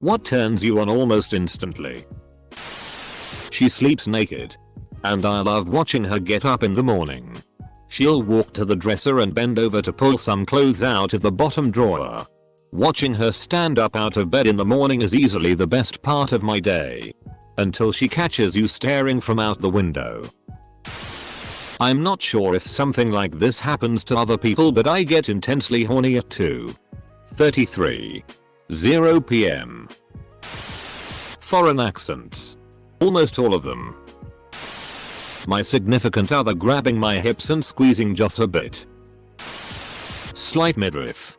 What turns you on almost instantly? She sleeps naked. And I love watching her get up in the morning. She'll walk to the dresser and bend over to pull some clothes out of the bottom drawer. Watching her stand up out of bed in the morning is easily the best part of my day. Until she catches you staring from out the window. I'm not sure if something like this happens to other people, but I get intensely horny at 2:33 p.m. Foreign accents. Almost all of them. My significant other grabbing my hips and squeezing just a bit. Slight midriff.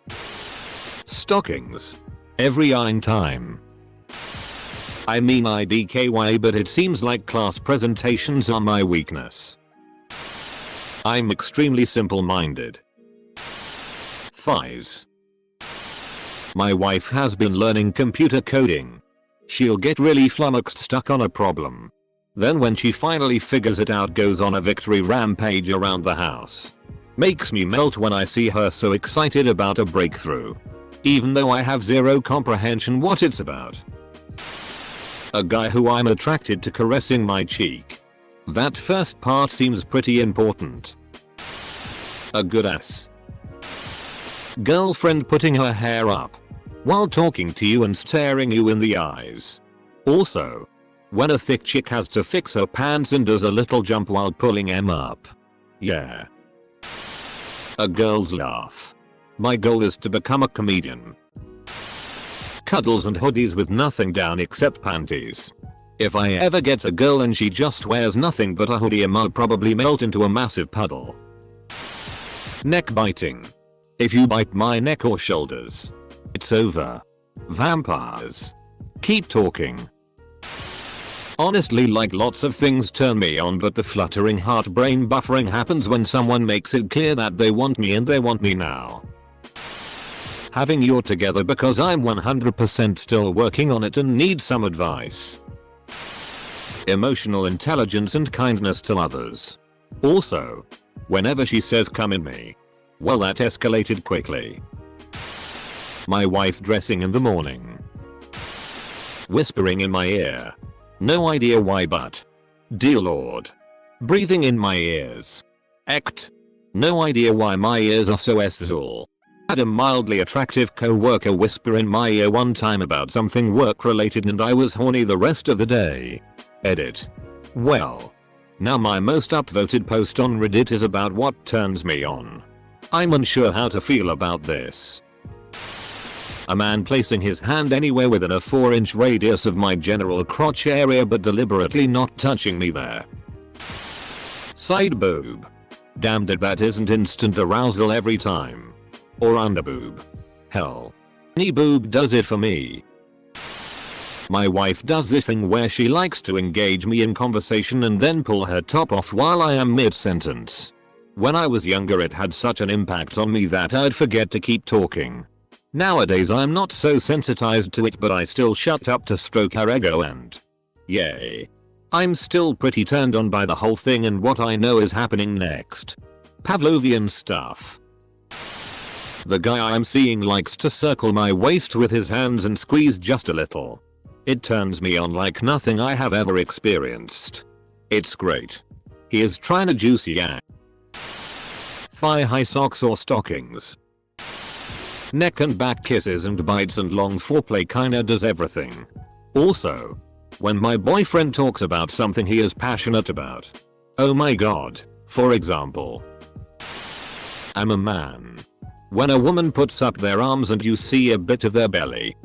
Stockings. Every time. I mean IDKY, but it seems like class presentations are my weakness. I'm extremely simple-minded. Thighs. My wife has been learning computer coding. She'll get really flummoxed stuck on a problem. Then when she finally figures it out, goes on a victory rampage around the house. Makes me melt when I see her so excited about a breakthrough. Even though I have zero comprehension what it's about. A guy who I'm attracted to caressing my cheek. That first part seems pretty important. A good ass. Girlfriend putting her hair up while talking to you and staring you in the eyes. Also, when a thick chick has to fix her pants and does a little jump while pulling them up. Yeah. A girl's laugh. My goal is to become a comedian. Cuddles and hoodies with nothing down except panties. If I ever get a girl and she just wears nothing but a hoodie, I'll probably melt into a massive puddle. Neck biting. If you bite my neck or shoulders, it's over. Vampires. Keep talking. Honestly, like lots of things turn me on, but the fluttering heart brain buffering happens when someone makes it clear that they want me and they want me now. Having you together because I'm 100% still working on it and need some advice. Emotional intelligence and kindness to others. Also, whenever she says come in me, well, that escalated quickly. My wife dressing in the morning. Whispering in my ear. No idea why, but dear Lord. Breathing in my ears. Act. No idea why my ears are so eszul. Had a mildly attractive co-worker whisper in my ear one time about something work related and I was horny the rest of the day. Edit. Well. Now my most upvoted post on Reddit is about what turns me on. I'm unsure how to feel about this. A man placing his hand anywhere within a 4-inch radius of my general crotch area but deliberately not touching me there. Side boob. Damned if that isn't instant arousal every time. Or under boob. Hell. Knee boob does it for me. My wife does this thing where she likes to engage me in conversation and then pull her top off while I am mid-sentence. When I was younger it had such an impact on me that I'd forget to keep talking. Nowadays I'm not so sensitized to it, but I still shut up to stroke her ego and yay. I'm still pretty turned on by the whole thing and what I know is happening next. Pavlovian stuff. The guy I'm seeing likes to circle my waist with his hands and squeeze just a little. It turns me on like nothing I have ever experienced. It's great. He is trying to juicy yak. Thigh high socks or stockings. Neck and back kisses and bites and long foreplay kinda does everything. Also, when my boyfriend talks about something he is passionate about. Oh my god, for example. I'm a man. When a woman puts up their arms and you see a bit of their belly.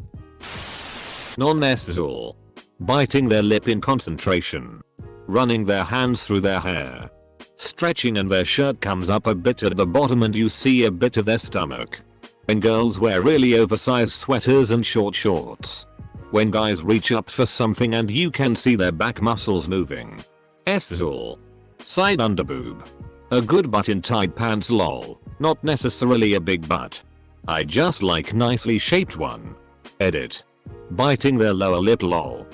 Non-necessal. Biting their lip in concentration. Running their hands through their hair. Stretching and their shirt comes up a bit at the bottom and you see a bit of their stomach. When girls wear really oversized sweaters and short shorts. When guys reach up for something and you can see their back muscles moving. Eszul. Side underboob. A good butt in tight pants lol. Not necessarily a big butt. I just like nicely shaped one. Edit. Biting their lower lip lol.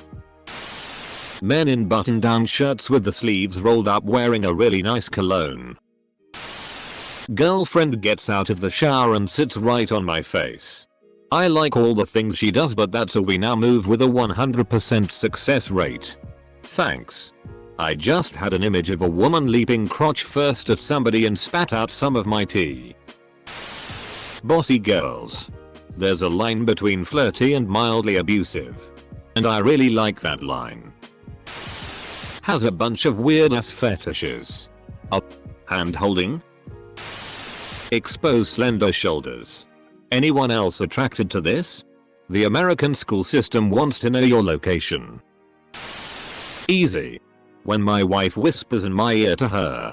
Men in button down shirts with the sleeves rolled up wearing a really nice cologne. Girlfriend gets out of the shower and sits right on my face. I like all the things she does, but that's a we now move with a 100% success rate. Thanks. I just had an image of a woman leaping crotch first at somebody and spat out some of my tea. Bossy girls. There's a line between flirty and mildly abusive. And I really like that line. Has a bunch of weird ass fetishes. Hand holding. Exposed slender shoulders. Anyone else attracted to this? The American school system wants to know your location. Easy. When my wife whispers in my ear to her.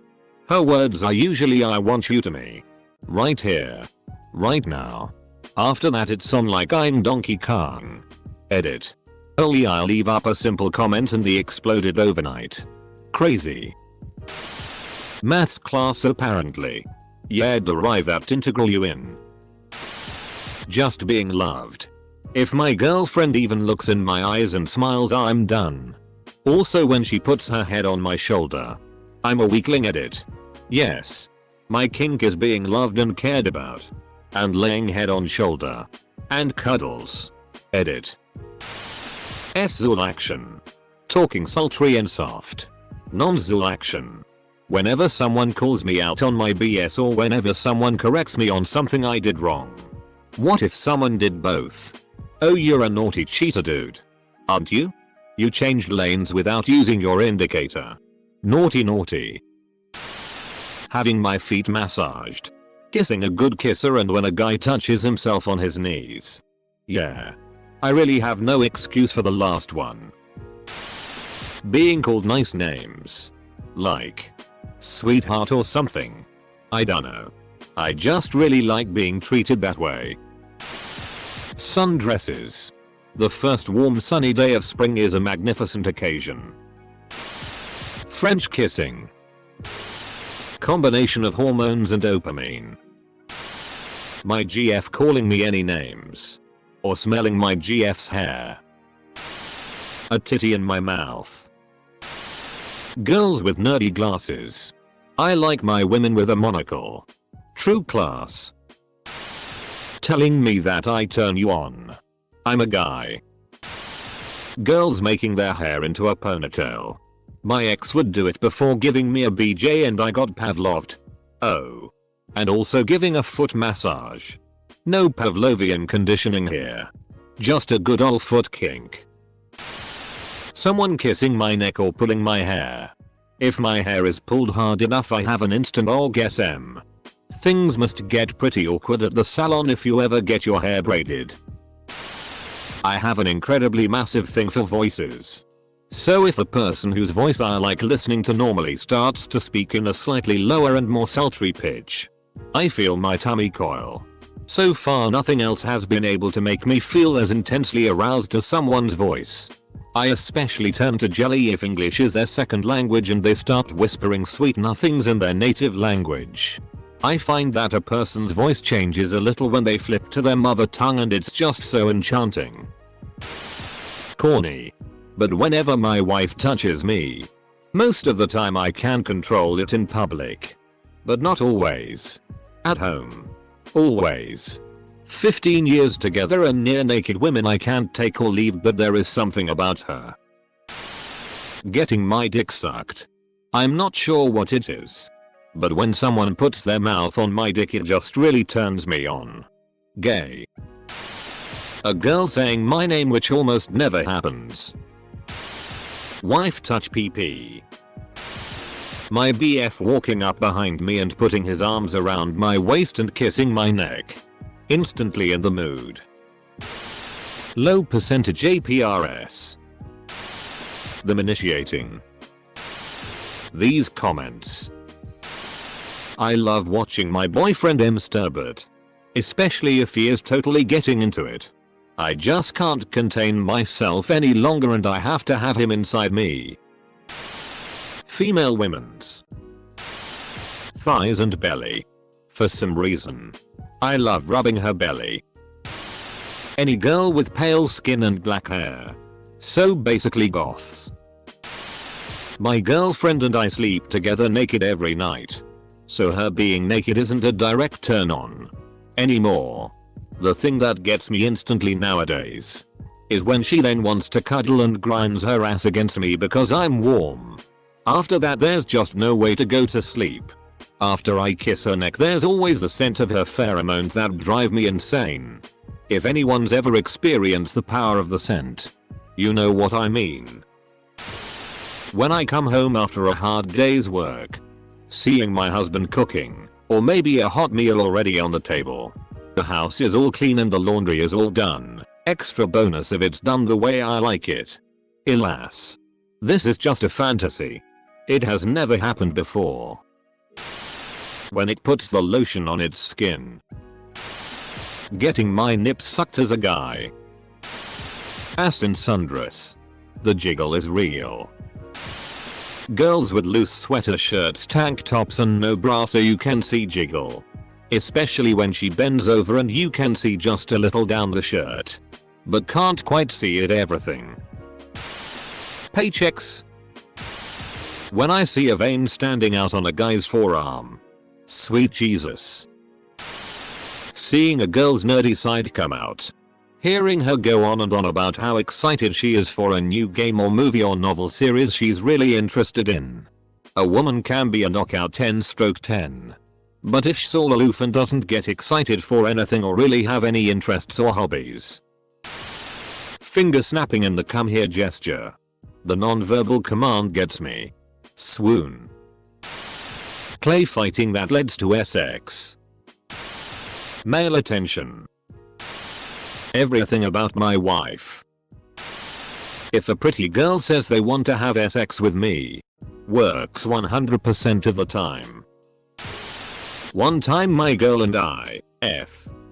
Her words are usually I want you to me. Right here. Right now. After that it's on like I'm Donkey Kong. Edit. Only I'll leave up a simple comment and the exploded overnight. Crazy. Maths class apparently. Yeah, derive that integral you in. Just being loved. If my girlfriend even looks in my eyes and smiles, I'm done. Also when she puts her head on my shoulder. I'm a weakling. Edit. Yes. My kink is being loved and cared about. And laying head on shoulder. And cuddles. Edit. S-Zul action. Talking sultry and soft. Non-Zul action. Whenever someone calls me out on my BS or whenever someone corrects me on something I did wrong. What if someone did both? Oh, you're a naughty cheater, dude. Aren't you? You changed lanes without using your indicator. Naughty naughty. Having my feet massaged. Kissing a good kisser and when a guy touches himself on his knees. Yeah. I really have no excuse for the last one. Being called nice names. Like sweetheart or something. I don't know. I just really like being treated that way. Sundresses. The first warm sunny day of spring is a magnificent occasion. French kissing. Combination of hormones and dopamine. My GF calling me any names. Or smelling my GF's hair. A titty in my mouth. Girls with nerdy glasses. I like my women with a monocle. True class. Telling me that I turn you on. I'm a guy. Girls making their hair into a ponytail. My ex would do it before giving me a BJ and I got Pavloved. Oh. And also giving a foot massage. No Pavlovian conditioning here. Just a good old foot kink. Someone kissing my neck or pulling my hair. If my hair is pulled hard enough I have an instant orgasm. Things must get pretty awkward at the salon if you ever get your hair braided. I have an incredibly massive thing for voices. So if a person whose voice I like listening to normally starts to speak in a slightly lower and more sultry pitch, I feel my tummy coil. So far nothing else has been able to make me feel as intensely aroused as someone's voice. I especially turn to jelly if English is their second language and they start whispering sweet nothings in their native language. I find that a person's voice changes a little when they flip to their mother tongue and it's just so enchanting. Corny. But whenever my wife touches me, most of the time I can control it in public. But not always. At home. Always. 15 years together and near naked women I can't take or leave, but there is something about her. Getting my dick sucked. I'm not sure what it is. But when someone puts their mouth on my dick it just really turns me on. Gay. A girl saying my name, which almost never happens. Wife touch PP. My BF walking up behind me and putting his arms around my waist and kissing my neck. Instantly in the mood. Low percentage APRS. Them initiating. These comments. I love watching my boyfriend masturbate. Especially if he is totally getting into it. I just can't contain myself any longer and I have to have him inside me. Female women's thighs and belly. For some reason, I love rubbing her belly. Any girl with pale skin and black hair. So basically goths. My girlfriend and I sleep together naked every night. So her being naked isn't a direct turn on anymore. The thing that gets me instantly nowadays is when she then wants to cuddle and grinds her ass against me because I'm warm. After that there's just no way to go to sleep. After I kiss her neck there's always the scent of her pheromones that drive me insane. If anyone's ever experienced the power of the scent, you know what I mean. When I come home after a hard day's work, seeing my husband cooking, or maybe a hot meal already on the table, the house is all clean and the laundry is all done, extra bonus if it's done the way I like it. Alas, this is just a fantasy. It has never happened before. When it puts the lotion on its skin. Getting my nips sucked as a guy. Ass in sundress. The jiggle is real. Girls with loose sweater shirts, tank tops and no bra so you can see jiggle. Especially when she bends over and you can see just a little down the shirt. But can't quite see it everything. Paychecks. When I see a vein standing out on a guy's forearm. Sweet Jesus. Seeing a girl's nerdy side come out. Hearing her go on and on about how excited she is for a new game or movie or novel series she's really interested in. A woman can be a knockout 10/10. But if she's all aloof and doesn't get excited for anything or really have any interests or hobbies. Finger snapping in the come here gesture. The non-verbal command gets me. Swoon. Play fighting that leads to sex. Male attention. Everything about my wife. If a pretty girl says they want to have sex with me, works 100% of the time. One time my girl and I,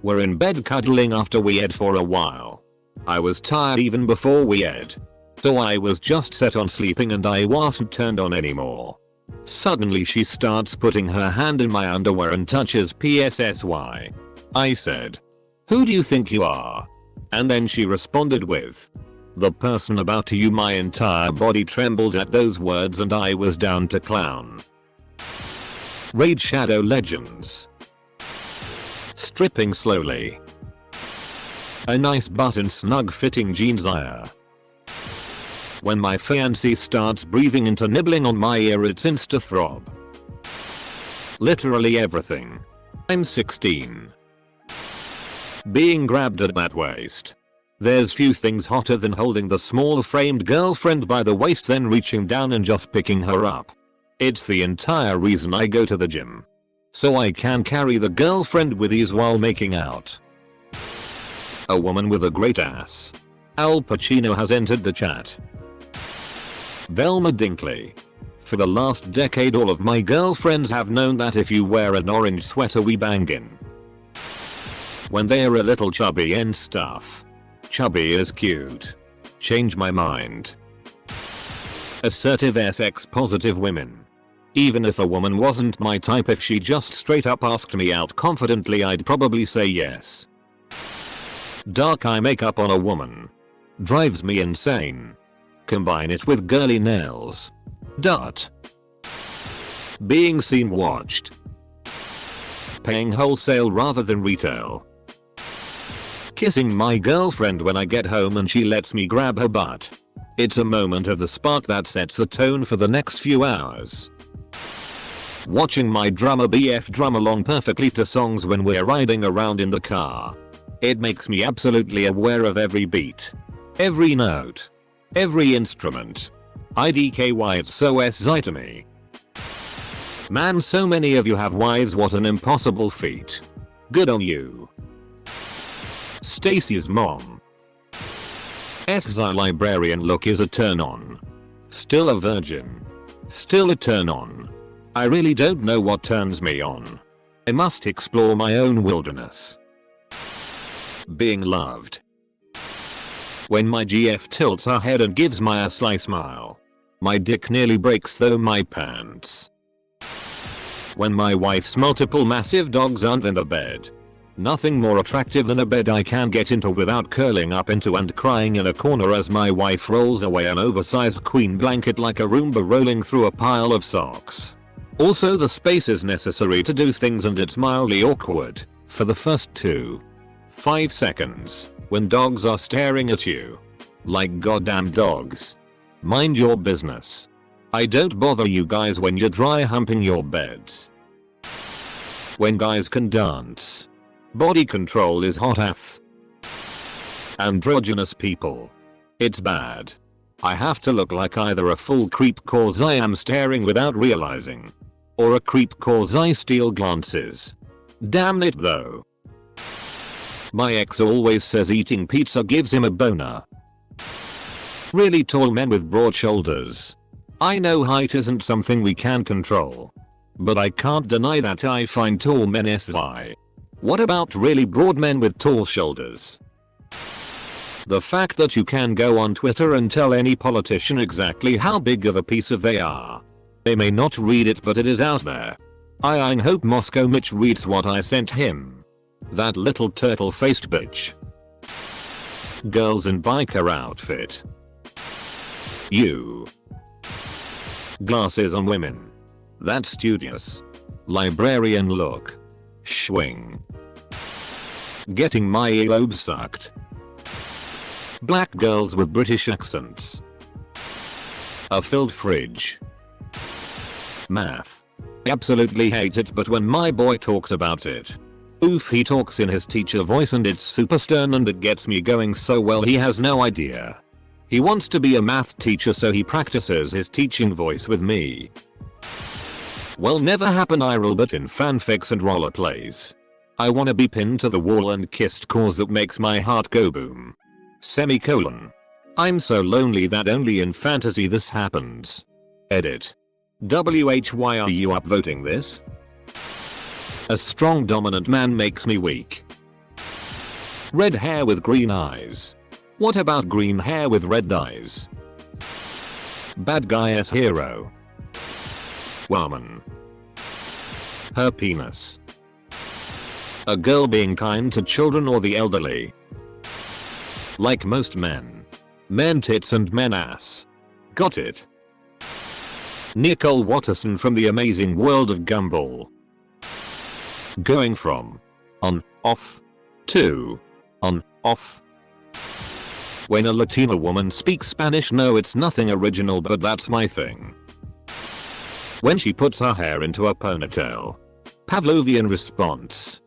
were in bed cuddling after we ate for a while. I was tired even before we ate. So I was just set on sleeping and I wasn't turned on anymore. Suddenly she starts putting her hand in my underwear and touches PSSY. I said, "Who do you think you are?" And then she responded with, "The person about you." My entire body trembled at those words and I was down to clown. Raid Shadow Legends. Stripping slowly. A nice button snug fitting jeans ire. When my fiancé starts breathing into nibbling on my ear it's insta throb. Literally everything. I'm 16. Being grabbed at that waist. There's few things hotter than holding the small framed girlfriend by the waist then reaching down and just picking her up. It's the entire reason I go to the gym. So I can carry the girlfriend with ease while making out. A woman with a great ass. Al Pacino has entered the chat. Velma Dinkley. For the last decade all of my girlfriends have known that if you wear an orange sweater we bangin'. When they're a little chubby and stuff. Chubby is cute. Change my mind. Assertive sex positive women. Even if a woman wasn't my type, if she just straight up asked me out confidently I'd probably say yes. Dark eye makeup on a woman. Drives me insane. Combine it with girly nails. Being seen watched. Paying wholesale rather than retail. Kissing my girlfriend when I get home and she lets me grab her butt. It's a moment of the spark that sets the tone for the next few hours. Watching my drummer BF drum along perfectly to songs when we're riding around in the car. It makes me absolutely aware of every beat. Every note. Every instrument. IDKY it's so SI to me. Man, so many of you have wives, what an impossible feat. Good on you. Stacy's mom. SI librarian look is a turn on. Still a virgin. Still a turn on. I really don't know what turns me on. I must explore my own wilderness. Being loved. When my GF tilts her head and gives my a sly smile. My dick nearly breaks through my pants. When my wife's multiple massive dogs aren't in the bed. Nothing more attractive than a bed I can get into without curling up into and crying in a corner as my wife rolls away an oversized queen blanket like a Roomba rolling through a pile of socks. Also the space is necessary to do things and it's mildly awkward for the first 2, 5 seconds when dogs are staring at you. Like goddamn dogs. Mind your business. I don't bother you guys when you're dry humping your beds. When guys can dance. Body control is hot AF. Androgynous people. It's bad. I have to look like either a full creep cause I am staring without realizing. Or a creep cause I steal glances. Damn it though. My ex always says eating pizza gives him a boner. Really tall men with broad shoulders. I know height isn't something we can control. But I can't deny that I find tall men SI. What about really broad men with tall shoulders? The fact that you can go on Twitter and tell any politician exactly how big of a piece of they are. They may not read it but it is out there. I hope Moscow Mitch reads what I sent him. That little turtle-faced bitch. Girls in biker outfit. You. Glasses on women. That's studious. Librarian look. Schwing. Getting my earlobe sucked. Black girls with British accents. A filled fridge. Math. Absolutely hate it, but when my boy talks about it. Oof, he talks in his teacher voice and it's super stern and it gets me going so well he has no idea. He wants to be a math teacher so he practices his teaching voice with me. Will never happen IRL but in fanfics and roller plays. I wanna be pinned to the wall and kissed cause that makes my heart go boom. Semicolon. I'm so lonely that only in fantasy this happens. Edit. WHY are you upvoting this? A strong dominant man makes me weak. Red hair with green eyes. What about green hair with red eyes? Bad guy as hero. Woman. Her penis. A girl being kind to children or the elderly. Like most men. Men tits and men ass. Got it. Nicole Watterson from The Amazing World of Gumball. Going from on, off to on, off. When a Latina woman speaks Spanish, no, it's nothing original, but that's my thing. When she puts her hair into a ponytail. Pavlovian response.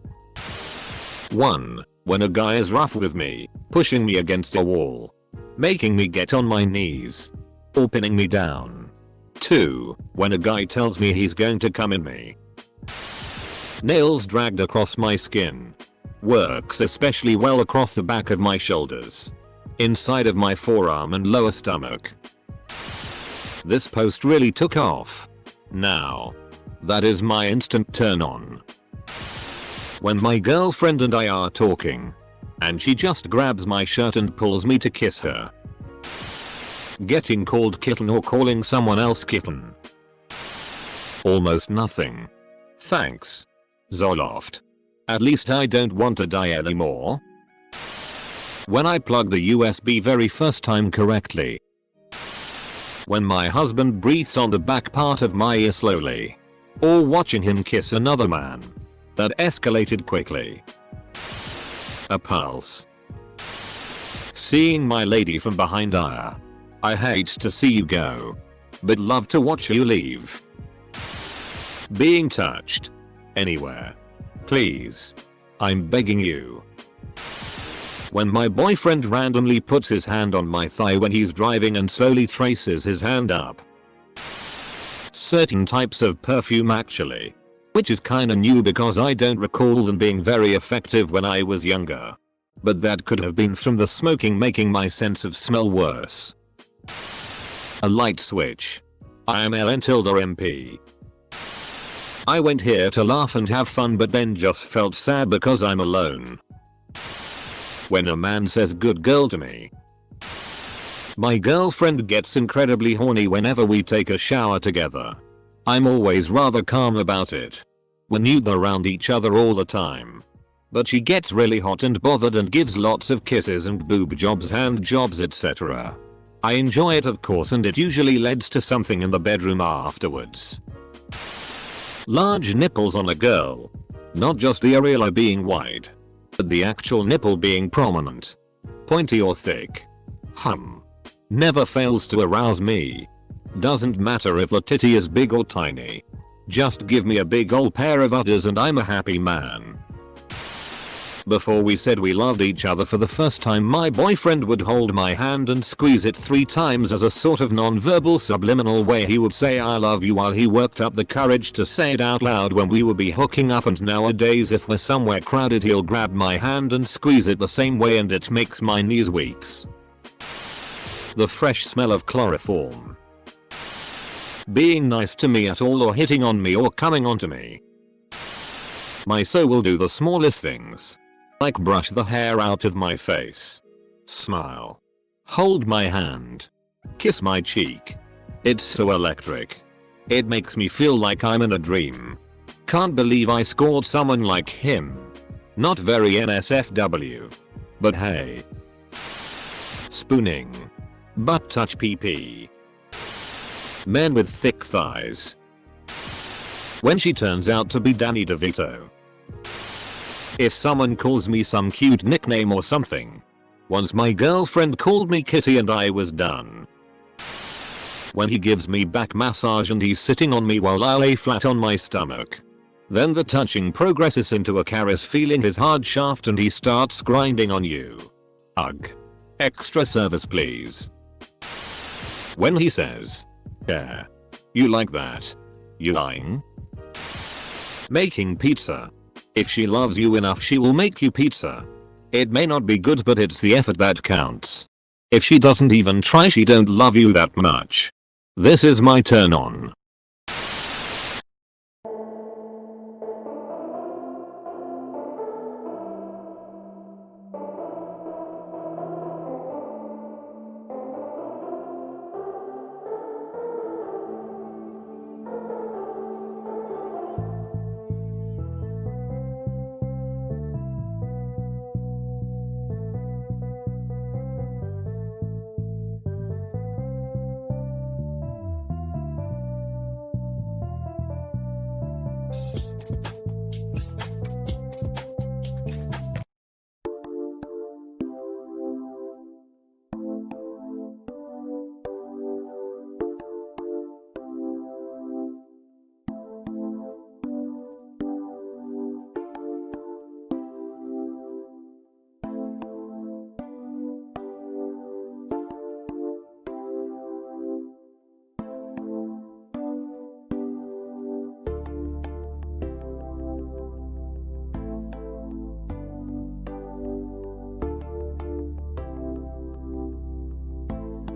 1. When a guy is rough with me, pushing me against a wall, making me get on my knees, or pinning me down. 2. When a guy tells me he's going to come in me. Nails dragged across my skin. Works especially well across the back of my shoulders. Inside of my forearm and lower stomach. This post really took off. Now. That is my instant turn on. When my girlfriend and I are talking. And she just grabs my shirt and pulls me to kiss her. Getting called kitten or calling someone else kitten. Almost nothing. Thanks. Zoloft. At least I don't want to die anymore. When I plug the USB very first time correctly. When my husband breathes on the back part of my ear slowly. Or watching him kiss another man. That escalated quickly. A pulse. Seeing my lady from behind I hate to see you go. But love to watch you leave. Being touched. Anywhere. Please. I'm begging you. When my boyfriend randomly puts his hand on my thigh when he's driving and slowly traces his hand up. Certain types of perfume actually. Which is kinda new because I don't recall them being very effective when I was younger. But that could have been from the smoking making my sense of smell worse. A light switch. I am Ellen Tilda MP. I went here to laugh and have fun but then just felt sad because I'm alone. When a man says good girl to me. My girlfriend gets incredibly horny whenever we take a shower together. I'm always rather calm about it. We're nude around each other all the time. But she gets really hot and bothered and gives lots of kisses and boob jobs, hand jobs, etc. I enjoy it of course and it usually leads to something in the bedroom afterwards. Large nipples on a girl. Not just the areola being wide. The actual nipple being prominent. Pointy or thick. Never fails to arouse me. Doesn't matter if the titty is big or tiny. Just give me a big ol' pair of udders and I'm a happy man. Before we said we loved each other for the first time, my boyfriend would hold my hand and squeeze it 3 times as a sort of non-verbal subliminal way he would say I love you, while he worked up the courage to say it out loud when we would be hooking up, and nowadays if we're somewhere crowded he'll grab my hand and squeeze it the same way and it makes my knees weak. The fresh smell of chloroform. Being nice to me at all, or hitting on me or coming onto me. My so will do the smallest things. Like brush the hair out of my face. Smile. Hold my hand. Kiss my cheek. It's so electric. It makes me feel like I'm in a dream. Can't believe I scored someone like him. Not very NSFW. But hey. Spooning. Butt touch PP. Men with thick thighs. When she turns out to be Danny DeVito. If someone calls me some cute nickname or something. Once my girlfriend called me Kitty and I was done. When he gives me back massage and he's sitting on me while I lay flat on my stomach. Then the touching progresses into a caress, feeling his hard shaft and he starts grinding on you. Ugh. Extra service please. When he says, yeah. You like that? You lying? Making pizza. If she loves you enough she will make you pizza. It may not be good but it's the effort that counts. If she doesn't even try she don't love you that much. This is my turn on.